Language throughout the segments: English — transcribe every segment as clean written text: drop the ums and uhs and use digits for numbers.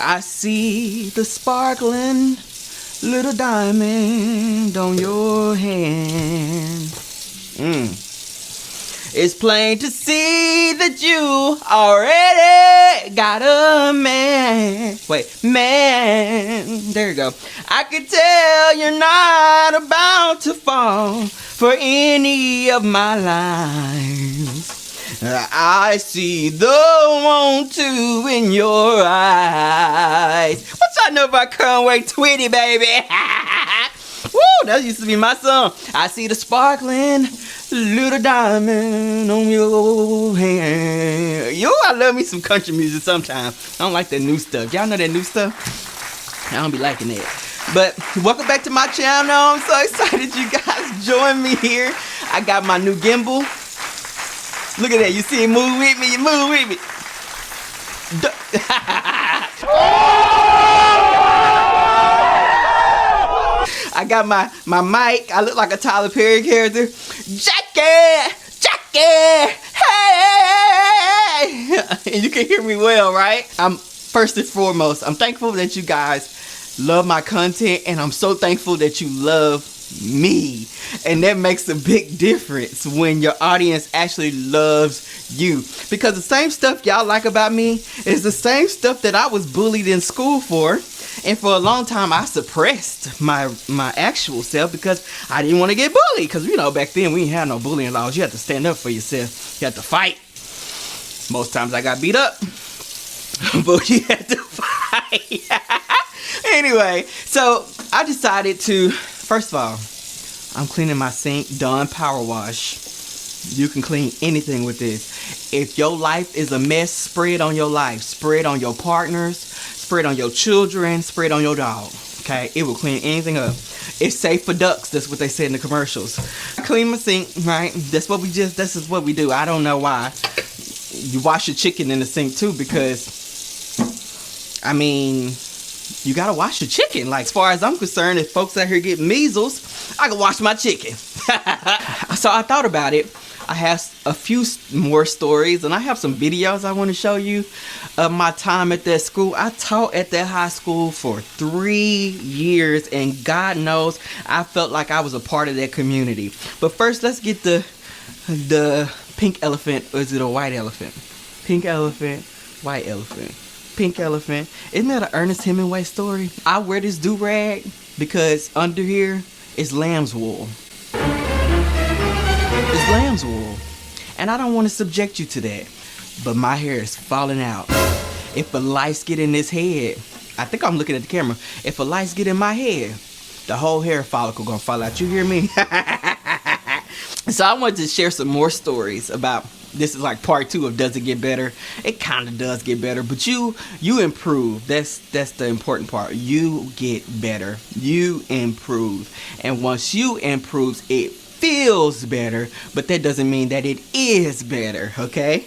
I see the sparkling little diamond on your hand. It's plain to see that you already got a man. Wait, man. There you go. I can tell you're not about to fall for any of my lines. I see the want to in your eyes. What y'all know about Conway Twitty, baby? Woo, that used to be my song. I see the sparkling little diamond on your hand. Yo, I love me some country music sometimes. I don't like that new stuff. Y'all know that new stuff? I don't be liking that. But welcome back to my channel. I'm so excited you guys join me here. I got my new gimbal. Look at that. You see it move with me? You move with me. I got my mic. I look like a Tyler Perry character. Jackie! Jackie! Hey! And you can hear me well, right? First and foremost, I'm thankful that you guys love my content, and I'm so thankful that you love me. And that makes a big difference when your audience actually loves you, because the same stuff y'all like about me is the same stuff that I was bullied in school for. And for a long time I suppressed my actual self because I didn't want to get bullied, because you know, back then we didn't have no bullying laws. You had to stand up for yourself. You had to fight. Most times I got beat up, but you had to fight. Anyway, so I decided to, first of all, I'm cleaning my sink. Dawn Power Wash. You can clean anything with this. If your life is a mess, spray it on your life. Spray it on your partners. Spray it on your children. Spray it on your dog. Okay? It will clean anything up. It's safe for ducks. That's what they say in the commercials. Clean my sink, right? This is what we do. I don't know why. You wash your chicken in the sink too, because, I mean, you gotta wash your chicken. Like, as far as I'm concerned, if folks out here get measles, I can wash my chicken. So I thought about it. I have a few more stories, and I have some videos I want to show you of my time at that school. I taught at that high school for 3 years, and God knows I felt like I was a part of that community. But first, let's get the pink elephant, or is it a white elephant? Pink elephant, white elephant. Pink elephant. Isn't that an Ernest Hemingway story? I wear this do-rag because under here is lamb's wool. It's lamb's wool. And I don't want to subject you to that, but my hair is falling out. If the lights get in this head, I think I'm looking at the camera. If the lights get in my head, the whole hair follicle gonna fall out. You hear me? So I wanted to share some more stories about, this is like part 2 of Does It Get Better? It kind of does get better, but you improve. That's the important part. You get better. You improve. And once you improve, it feels better, but that doesn't mean that it is better, okay?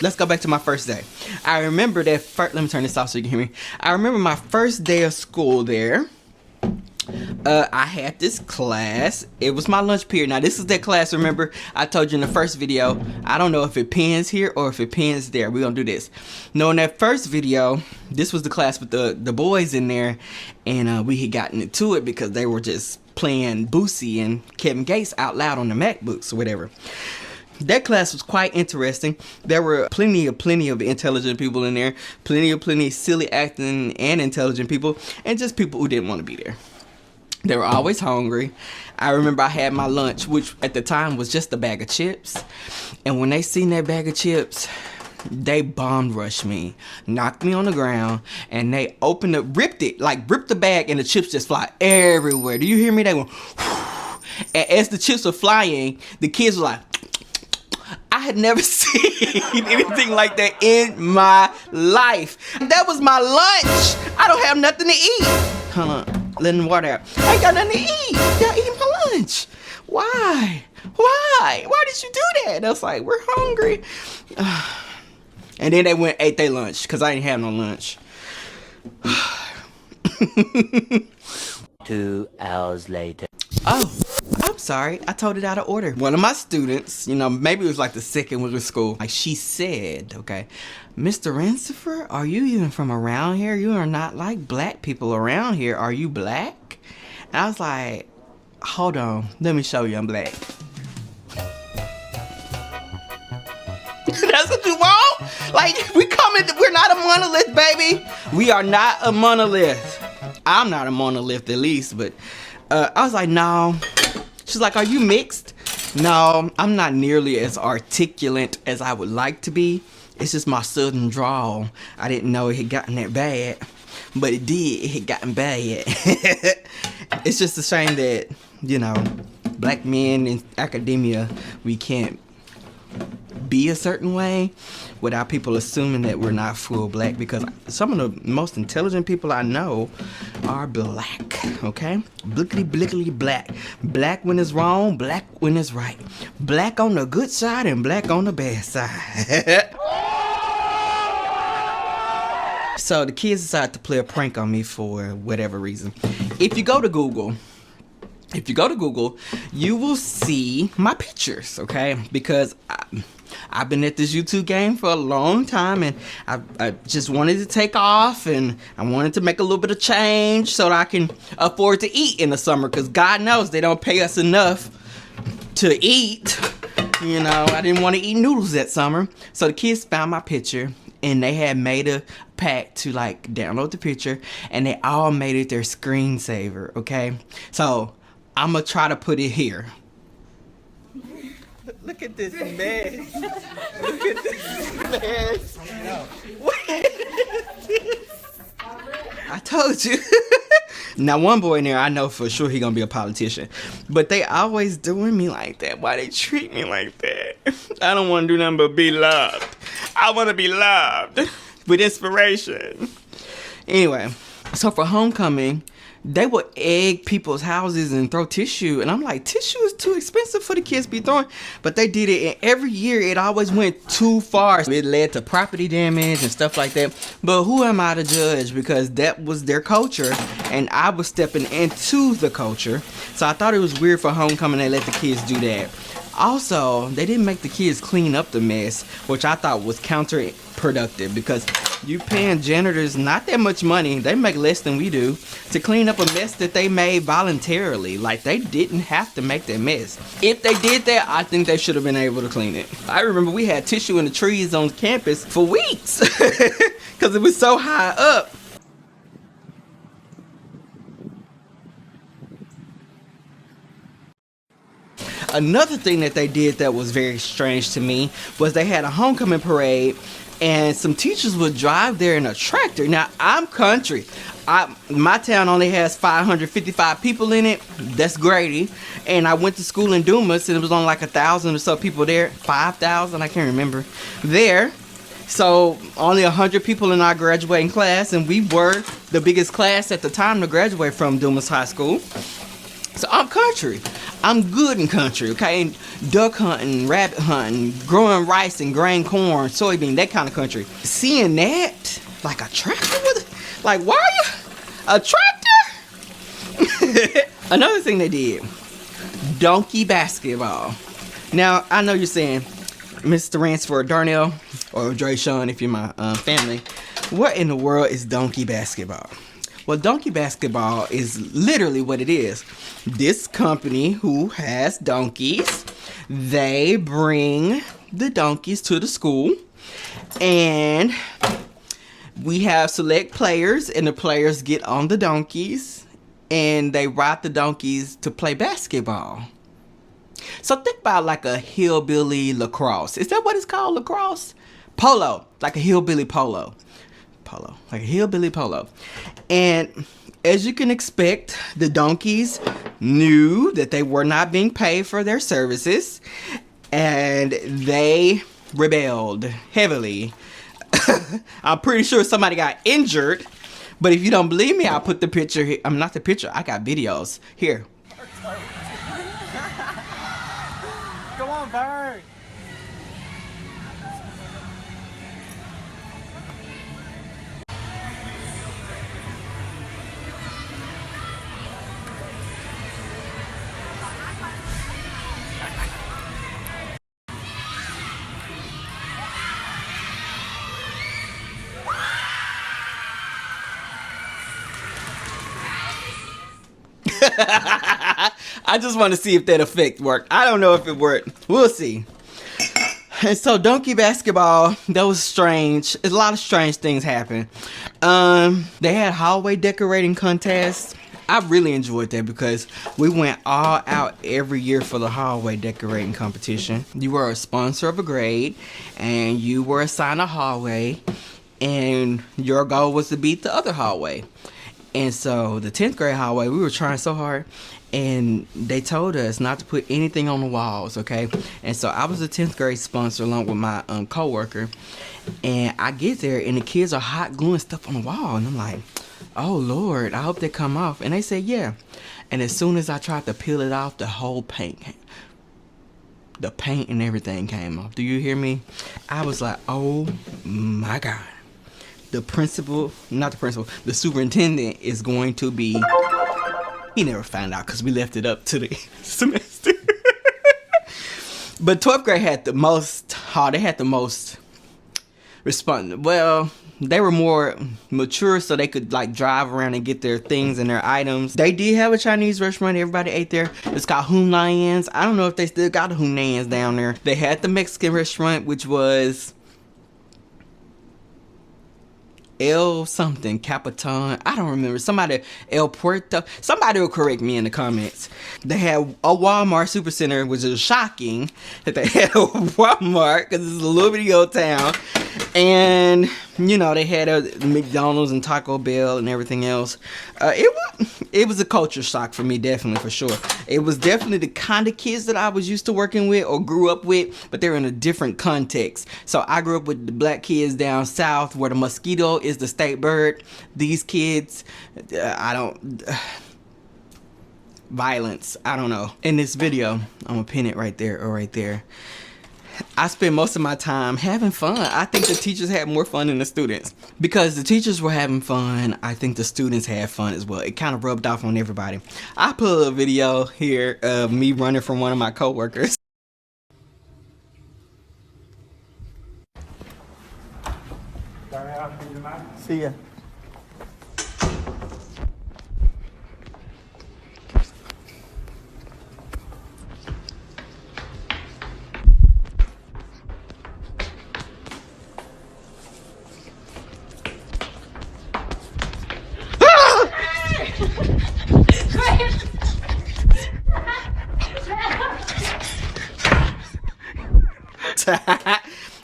Let's go back to my first day. I remember that first, let me turn this off so you can hear me. I remember my first day of school there. I had this class. It was my lunch period. Now this is that class, remember, I told you in the first video, I don't know if it pins here or if it pins there. We're gonna do this. No, in that first video, this was the class with the boys in there, and we had gotten into it because they were just playing Boosie and Kevin Gates out loud on the MacBooks or whatever. That class was quite interesting. There were plenty of intelligent people in there, plenty of silly acting and intelligent people, and just people who didn't want to be there. They were always hungry. I remember I had my lunch, which at the time was just a bag of chips. And when they seen that bag of chips, they bomb rushed me, knocked me on the ground, and they ripped the bag, and the chips just fly everywhere. Do you hear me? They went, whew. And as the chips were flying, the kids were like, I had never seen anything like that in my life. That was my lunch. I don't have nothing to eat. Hold on, letting the water out. I ain't got nothing to eat. Y'all eating my lunch. Why? Why did you do that? And I was like, we're hungry. And then they went ate their lunch because I didn't have no lunch. 2 hours later. Oh, I'm I'm sorry, I told it out of order. One of my students, you know, maybe it was like the second week of school, like she said, okay, Mr. Rensifer, are you even from around here? You are not like black people around here. Are you black? And I was like, hold on, let me show you I'm black. That's what you want? Like, we're not a monolith, baby. We are not a monolith. I'm not a monolith at least, but I was like, no. She's like, are you mixed? No, I'm not nearly as articulate as I would like to be. It's just my southern drawl. I didn't know it had gotten that bad, but it did. It had gotten bad. It's just a shame that, you know, black men in academia, we can't be a certain way without people assuming that we're not full black, because some of the most intelligent people I know are black, okay? Blickety black. Black when it's wrong, black when it's right. Black on the good side and black on the bad side. So the kids decided to play a prank on me for whatever reason. If you go to Google, you will see my pictures, okay? Because I've been at this YouTube game for a long time, and I just wanted to take off, and I wanted to make a little bit of change so that I can afford to eat in the summer, because God knows they don't pay us enough to eat. You know, I didn't want to eat noodles that summer. So the kids found my picture, and they had made a pack to like download the picture, and they all made it their screensaver, okay? So I'm gonna try to put it here. Look at this mess. Look at this mess. What is this? I told you. Now one boy in there, I know for sure he gonna be a politician. But they always doing me like that. Why they treat me like that? I don't wanna do nothing but be loved. I wanna be loved with inspiration. Anyway, so for homecoming, they would egg people's houses and throw tissue. And I'm like, tissue is too expensive for the kids to be throwing. But they did it, and every year it always went too far. It led to property damage and stuff like that. But who am I to judge? Because that was their culture, and I was stepping into the culture. So I thought it was weird for homecoming they let the kids do that. Also, they didn't make the kids clean up the mess, which I thought was counterproductive, because you paying janitors not that much money, they make less than we do, to clean up a mess that they made voluntarily. Like, they didn't have to make that mess. If they did that, I think they should have been able to clean it. I remember we had tissue in the trees on campus for weeks because it was so high up. Another thing that they did that was very strange to me was they had a homecoming parade, and some teachers would drive there in a tractor. Now, I'm country. My town only has 555 people in it. That's Grady. And I went to school in Dumas, and it was only like 1,000 or so people there. 5,000, I can't remember. There. So only 100 people in our graduating class, and we were the biggest class at the time to graduate from Dumas High School. So I'm country. I'm good in country, okay? And duck hunting, rabbit hunting, growing rice and grain corn, soybean, that kind of country. Seeing that, like a tractor with, like, why are you a tractor? Another thing they did, donkey basketball. Now, I know you're saying, Mr. Ransford, Darnell, or Dre Sean if you're my family, what in the world is donkey basketball? Well, donkey basketball is literally what it is. This company who has donkeys, they bring the donkeys to the school, and we have select players, and the players get on the donkeys, and they ride the donkeys to play basketball. So think about like a hillbilly lacrosse. Is that what it's called, lacrosse? Polo, like a hillbilly polo. Like a hillbilly polo. And as you can expect, the donkeys knew that they were not being paid for their services, and they rebelled heavily. I'm pretty sure somebody got injured, but if you don't believe me, I'll put the picture here. I'm not the picture, I got videos here. Come on, Bird. I just want to see if that effect worked. I don't know if it worked. We'll see. And so donkey basketball, that was strange. A lot of strange things happened. They had hallway decorating contests. I really enjoyed that because we went all out every year for the hallway decorating competition. You were a sponsor of a grade and you were assigned a hallway and your goal was to beat the other hallway. And so the 10th grade hallway, we were trying so hard and they told us not to put anything on the walls, okay? And so I was a 10th grade sponsor along with my coworker, and I get there and the kids are hot gluing stuff on the wall, and I'm like, oh Lord, I hope they come off. And they said, yeah. And as soon as I tried to peel it off, the whole paint and everything came off. Do you hear me? I was like, oh my God. The superintendent is going to be, he never found out because we left it up to the semester. But 12th grade had the most, they had the most responded. Well, they were more mature so they could like drive around and get their things and their items. They did have a Chinese restaurant. Everybody ate there. It's called Hunayan's. I don't know if they still got a Hunayan's down there. They had the Mexican restaurant, which was El something, Capitan, I don't remember, somebody, El Puerto, somebody will correct me in the comments. They had a Walmart Supercenter, which is shocking that they had a Walmart, because it's a little bitty old town, and, you know, they had a McDonald's and Taco Bell and everything else. It was a culture shock for me, definitely, for sure. It was definitely the kind of kids that I was used to working with or grew up with, but they're in a different context. So I grew up with the black kids down south where the mosquito is the state bird. These kids, violence, I don't know. In this video, I'm gonna pin it right there or right there. I spent most of my time having fun. I think the teachers had more fun than the students. Because the teachers were having fun, I think the students had fun as well. It kind of rubbed off on everybody. I put a video here of me running from one of my coworkers. See ya.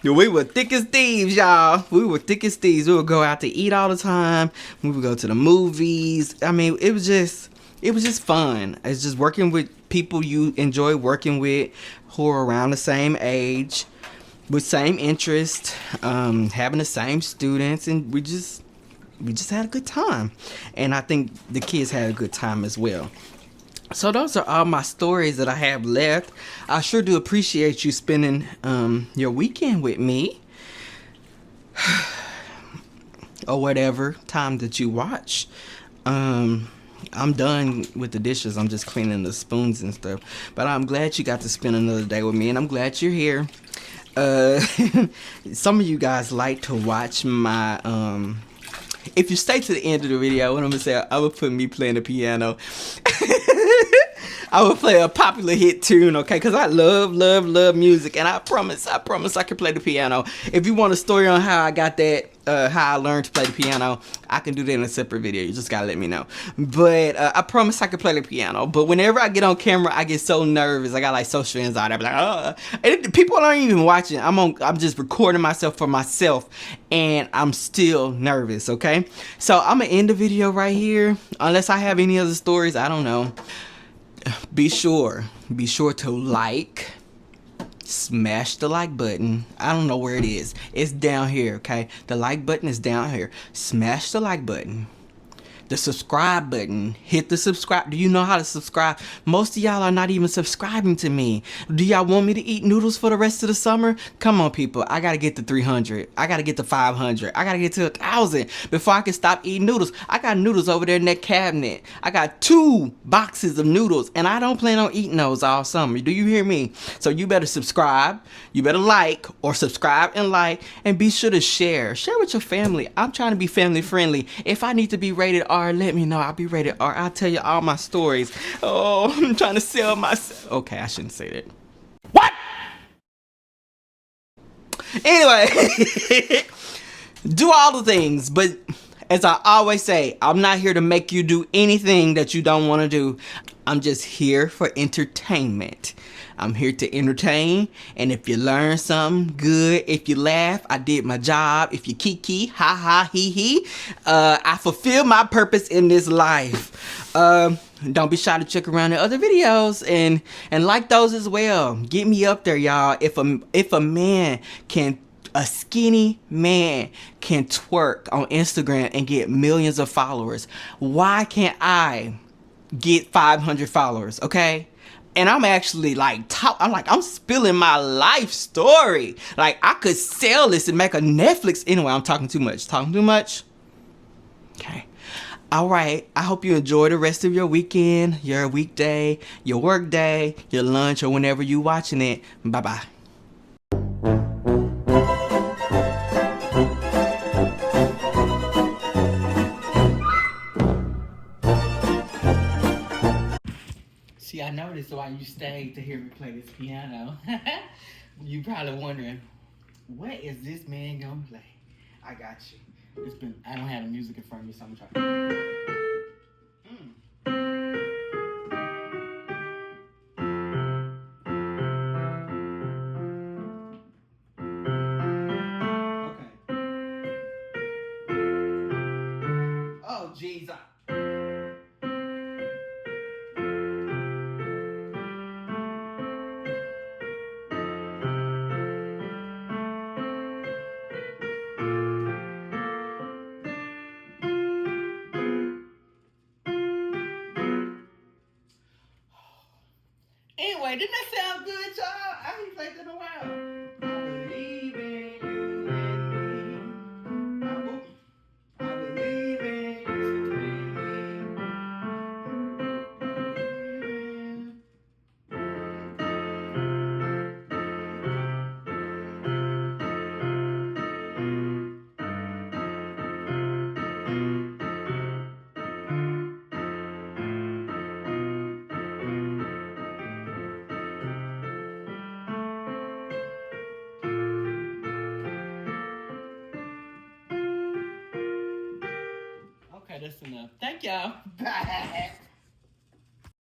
We were thick as thieves, y'all. We were thick as thieves. We would go out to eat all the time. We would go to the movies. I mean, it was just fun. It's just working with people you enjoy working with who are around the same age, with same interest, having the same students, and we just had a good time. And I think the kids had a good time as well. So those are all my stories that I have left. I sure do appreciate you spending your weekend with me. Or whatever time that you watch. I'm done with the dishes. I'm just cleaning the spoons and stuff. But I'm glad you got to spend another day with me, and I'm glad you're here. Some of you guys like to watch my if you stay to the end of the video, what I'm gonna say, I would put me playing the piano. I would play a popular hit tune, okay? Because I love music, and I promise I can play the piano. If you want a story on how I got that, how I learned to play the piano, I can do that in a separate video. You just gotta let me know. But I promise I can play the piano. But whenever I get on camera, I get so nervous. I got like social anxiety. I'm like, oh. And people aren't even watching. I'm just recording myself for myself, and I'm still nervous, okay? So I'm gonna end the video right here. Unless I have any other stories, I don't know. Be sure to like, smash the like button. I don't know where it is. It's down here, okay? The like button is down here. Smash the like button. The subscribe button. Hit the subscribe. Do you know how to subscribe? Most of y'all are not even subscribing to me. Do y'all want me to eat noodles for the rest of the summer? Come on, people. I gotta get to 300. I gotta get to 500. I gotta get to 1,000 before I can stop eating noodles. I got noodles over there in that cabinet. I got 2 boxes of noodles, and I don't plan on eating those all summer. Do you hear me? So you better subscribe. You better like, or subscribe and like, and be sure to share. Share with your family. I'm trying to be family friendly. If I need to be rated R, or let me know. I'll be ready, or I'll tell you all my stories. Oh, I'm trying to sell myself. Okay, I shouldn't say that. What? Anyway, do all the things, but as I always say, I'm not here to make you do anything that you don't want to do. I'm just here for entertainment. I'm here to entertain, and if you learn something good, if you laugh, I did my job. If you kiki, ha ha, hee hee, I fulfill my purpose in this life. Don't be shy to check around the other videos and like those as well. Get me up there, y'all. If a skinny man can twerk on Instagram and get millions of followers, why can't I get 500 followers? Okay. And I'm actually I'm spilling my life story. Like, I could sell this and make a Netflix. Anyway, I'm talking too much. Talking too much? Okay. All right. I hope you enjoy the rest of your weekend, your weekday, your work day, your lunch, or whenever you watching it. Bye-bye. See, I noticed why you stayed to hear me play this piano. You probably wondering, what is this man gonna play? I got you. I don't have the music in front of me, so I'm gonna try. Okay. Oh, Jesus. Anyway, didn't that sound good, y'all? I ain't played that in a while. I believe in you and me. I believe in you Okay, that's enough. Thank y'all. Bye.